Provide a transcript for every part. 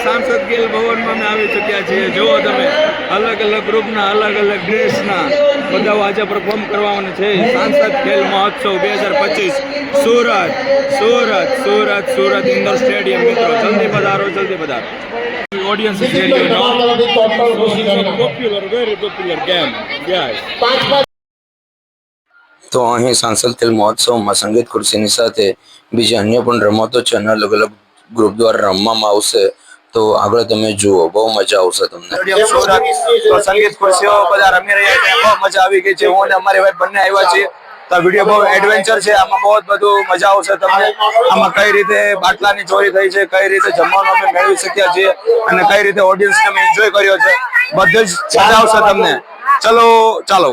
સાંસદ ખેલ ભવનમાં અમે આવી ચૂક્યા છીએ. જુઓ તમે, અલગ અલગ ગ્રુપના અલગ અલગ ડ્રેસના બધા આજે પરફોર્મ કરવાના છે. સાંસદ ખેલ મહોત્સવ 2025 સુરત સુરત સુરત સુરત ઇન્ડોર સ્ટેડિયમ. મિત્રો જલ્દી પધારો, જલ્દી પધારો. Audience is really popular, very popular game. Yes. તો અહીં સાંસદ ખેલ મહોત્સવમાં સંગીત ખુરશીની સાથે બીજી અન્ય પણ રમતો છે અને અલગ અલગ ગ્રુપ દ્વારા રમવામાં આવશે. તો આગળ તમે જુઓ, બહુ મજા આવશે તમને. તો સંગીત ખુરશીઓ બધા રમી રહ્યા છે, બહુ મજા આવી ગઈ છે. હું અને અમારી વાઈફ બંને આવ્યા છીએ. તો વિડીયો બહુ એડવેન્ચર છે, આમાં બહુ બધું મજા આવશે તમને. આમાં કઈ રીતે બાટલાની ચોરી થઈ છે, કઈ રીતે જમવાનું અમે મેળવી શક્યા છીએ અને કઈ રીતે ઓડિયન્સને અમે એન્જોય કર્યો છે, બધું જ મજા આવશે તમને. ચલો ચાલો.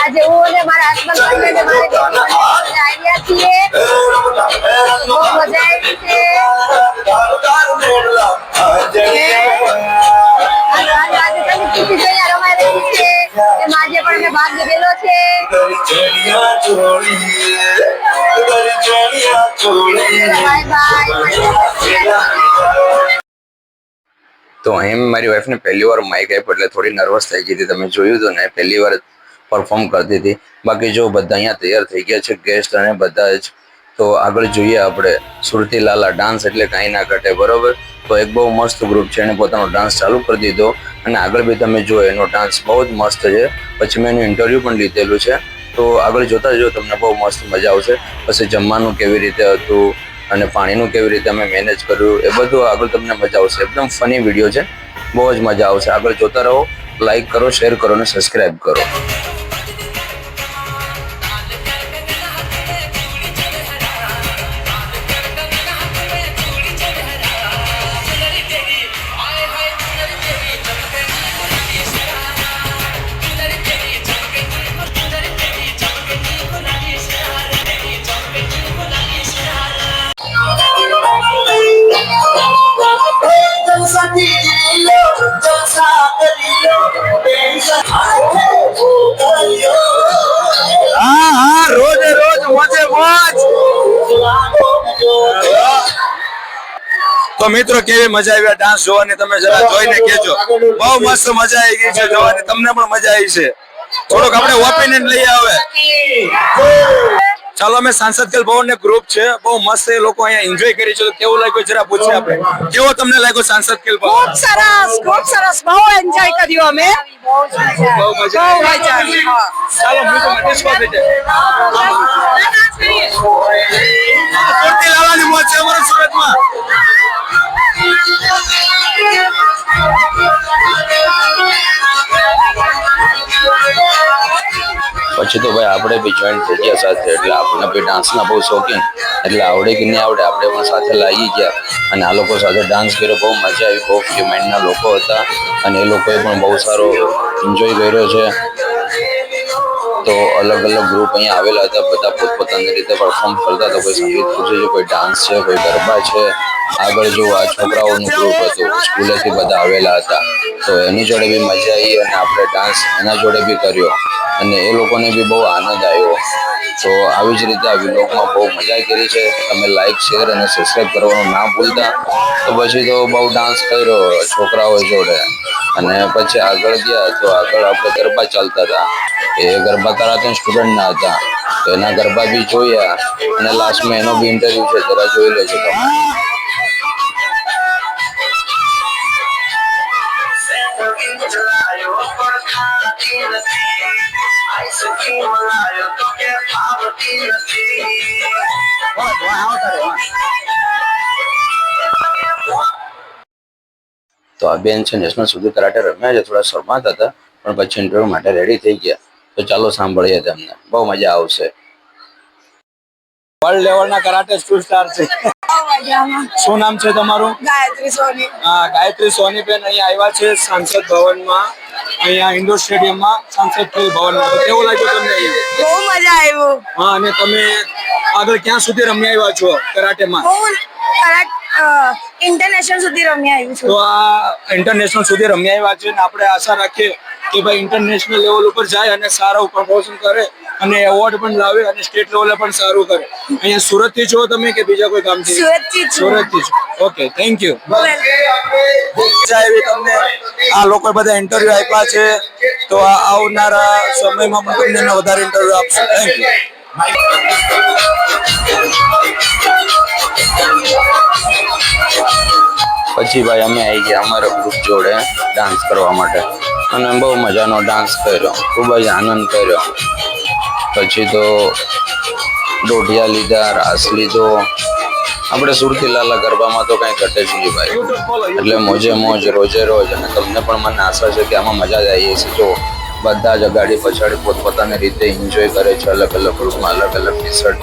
આજે હું અને મારા હસબન્ડ આવ્યા છીએ. બહુ મજા આવી છે. આજે તમે ખુશી જોઈને રમાઈ રહી છે. એમાં આજે પણ મેં ભાગ લીધેલો છે. Bye bye. તો અહીં મારી વાઈફને પહેલી વાર માઇક આપ્યો એટલે થોડી નર્વસ થઈ ગઈ હતી. તમે જોયું હતું ને, પહેલી વાર પરફોર્મ કરતી હતી. બાકી જો બધા અહીંયા તૈયાર થઈ ગયા છે, ગેસ્ટ અને બધા જ. તો આગળ જોઈએ આપણે. સુરતી લાલા ડાન્સ એટલે કાંઈ ના ઘટે, બરોબર. તો એક બહુ મસ્ત ગ્રુપ છે, એને પોતાનો ડાન્સ ચાલુ કરી દીધો અને આગળ બી તમે જુઓ, એનો ડાન્સ બહુ જ મસ્ત છે. પછી મેં એનું ઇન્ટરવ્યૂ પણ લીધેલું છે. તો આગળ જોતા જો, તમને બહુ મસ્ત મજા આવશે. પછી જમવાનું કેવી રીતે હતું અને પાણીનું કેવી રીતે અમે મેનેજ કર્યું, એ બધું આગળ તમને મજા આવશે. એકદમ ફની વિડીયો છે, બહુ જ મજા આવશે. આગળ જોતા રહો, લાઈક કરો, શેર કરો અને સબસ્ક્રાઈબ કરો. હા, રોજે રોજ મોજે મોજ. તો મિત્રો, કેવી મજા આવી ડાન્સ જોવાની, તમે જરા જોઈને કહેજો. બહુ મસ્ત મજા આવી ગઈ છે જોવાની. તમને પણ મજા આવી છે. થોડોક આપણે ઓપિનિયન લઈએ હવે. ચાલો, અમે સાંસદ ખેલ ભવન ને ગ્રુપ છે, બહુ મસ્ત એ લોકો અહીંયા એન્જોય કરી છે. કેવું લાગ્યું જરા પૂછીએ આપણે. કેવો તમને લાગ્યો સાંસદ ખેલ ભવન? ખૂબ સરસ, બહુ એન્જોય કર્યું અમે. બહુ મજા આવી. ચાલો, મ્યુઝિક ડિસ્કો થઈ જાય. સુરતી લાલાની મોજ છે અમારા સુરતમાં. પછી તો ભાઈ આપણે બી જોઈન્ટ થઈ ગયા સાથે, એટલે આપણે બી ડાન્સના બહુ શોખીન, એટલે આવડે કે નહીં આવડે આપણે પણ સાથે લાગી ગયા અને આ લોકો સાથે ડાન્સ કર્યો. બહુ મજા આવી. બહુ ફ્રી માઇન્ડના લોકો હતા અને એ લોકોએ પણ બહુ સારો એન્જોય કર્યો છે. તો અલગ અલગ ગ્રુપ અહીંયા આવેલા હતા, બધા પોતપોતાની રીતે પરફોર્મ કરતા હતા. કોઈ સંગીત ખુરશી છે, કોઈ ડાન્સ છે, કોઈ ગરબા છે. આગળ જો આ છોકરાઓનું ગ્રુપ હતું, સ્કૂલેથી બધા આવેલા હતા. તો એની જોડે બી મજા આવી અને આપણે ડાન્સ એના જોડે બી કર્યો અને એ લોકોને બી બહુ આનંદ આવ્યો. તો આવી જ રીતે આ વ્લોગમાં બહુ મજા કરી છે. તમે લાઈક, શેર અને સબસ્ક્રાઈબ કરવાનું ના ભૂલતા. તો પછી તો બહુ ડાન્સ કર્યો છોકરાઓ જોડે અને પછી આગળ ગયા તો આગળ આપણે ગરબા ચાલતા હતા. એ ગરબા કરાતા સ્ટુડન્ટના હતા, તો એના ગરબા બી જોયા અને લાસ્ટમાં એનો બી ઇન્ટરવ્યુ છે, જરા જોઈ લેજો તમે. તો આ બેન છે નેશનલ સુધી કરાટે રમ્યા છે, થોડા શરમાતા હતા પણ પછી ઇન્ટરવ્યુ માટે રેડી થઈ ગયા. તો ચાલો સાંભળીએ તેમને, બહુ મજા આવશે. વર્લ્ડ લેવલના કરાટે સ્ટાર છે. શું નામ છે તમારું? ગાયત્રી સોની. હા, ગાયત્રી સોની બેન અહીંયા આવ્યા છે સાંસદ ભવનમાં, અહીંયા ઇન્ડોર સ્ટેડિયમમાં, સાંસદ ખેલ ભવનમાં. કેવું લાગ્યું તમને અહીંયા? બહુ મજા આવ્યું. હા, અને તમે આગળ ક્યાં સુધી રમી આવ્યા છો કરાટેમાં? ઇન્ટરનેશનલ સુધી રમી આવી છું. તો આ ઇન્ટરનેશનલ સુધી રમ્યા આવ્યા છે અને આપણે આશા રાખીએ કે ભાઈ ઇન્ટરનેશનલ લેવલ ઉપર જાય અને સારું પ્રમોશન કરે અને એવોર્ડ પણ લાવે અને સ્ટેટ લેવલે પણ સારું કરે. અહીંયા સુરત થી છો તમે કે બીજા કોઈ ગામથી? સુરતથી છું. સુરત થી છો. Okay, thank you. તમને આ લોકો બધા ઇન્ટરવ્યુ આપ્યા છે, તો આવનારા સમયમાં પણ તમને એના વધારે ઇન્ટરવ્યુ આપશે. Thank you. પછી ભાઈ અમે આવી ગયા અમારા ગ્રુપ જોડે ડાન્સ કરવા માટે અને બહુ મજાનો ડાન્સ કર્યો, ખૂબ જ આનંદ કર્યો. પછી તો દોઢિયા લીધા, રાસ લીધો. આપણે સુરતી લાલા ગરબામાં તો કંઈ ઘટે જ નહીં ભાઈ, એટલે મોજે મોજ રોજે રોજ. અને તમને પણ મને આશા છે કે આમાં મજા જ આવી છે. જો બધા જ અગાડી પછાડી પોતપોતાની રીતે એન્જોય કરે છે, અલગ અલગ ગ્રુપમાં અલગ અલગ ટી શર્ટ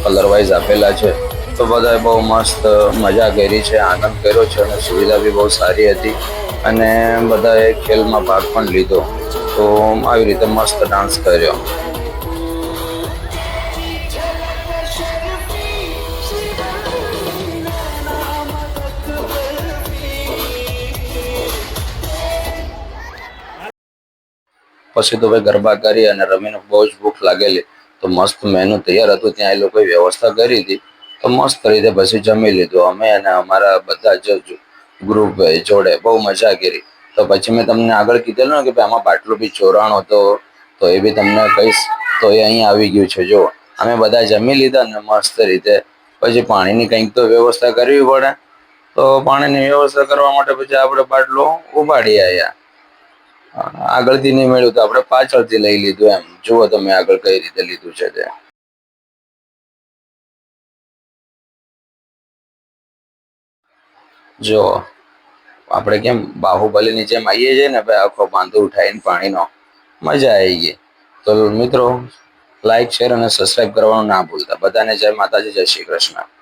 કલર વાઇઝ આપેલા છે. તો બધાએ બહુ મસ્ત મજા કરી છે, આનંદ કર્યો છે અને સુવિધા બી બહુ સારી હતી અને બધાએ ખેલમાં ભાગ પણ લીધો. તો આવી રીતે મસ્ત ડાન્સ કર્યો. પછી તો ભાઈ ગરબા કરી અને રમીને બહુ જ ભૂખ લાગેલી, તો મસ્ત મેનુ તૈયાર હતું. ત્યાં એ લોકોએ વ્યવસ્થા કરી હતી, તો મસ્ત રીતે પછી જમી લીધું અમે અને અમારા બધા જ ગ્રુપ જોડે બહુ મજા કરી. તો પછી મેં તમને આગળ કીધેલું ને કે ભાઈ આમાં બાટલું બી ચોરાણો હતો, તો એ બી તમને કહીશ. તો એ અહીં આવી ગયું છે. જો અમે બધા જમી લીધા ને મસ્ત રીતે. પછી પાણીની કંઈક તો વ્યવસ્થા કરવી પડે, તો પાણીની વ્યવસ્થા કરવા માટે પછી આપણે બાટલો ઉપાડી આવ્યા. આગળથી નહીં મળ્યું તો આપણે પાછળથી લઈ લીધું. એમ જુઓ તમે આગળ કઈ રીતે લીધું છે તે. જો આપણે કેમ બાહુબલીની જેમ આવીએ છીએ ને ભાઈ, આખો બાંધો ઉઠાવીને પાણીનો, મજા આવી ગઈ. તો મિત્રો, લાઈક શેર અને સબસ્ક્રાઈબ કરવાનું ના ભૂલતા. બધાને જય માતાજી, જય શ્રી કૃષ્ણ.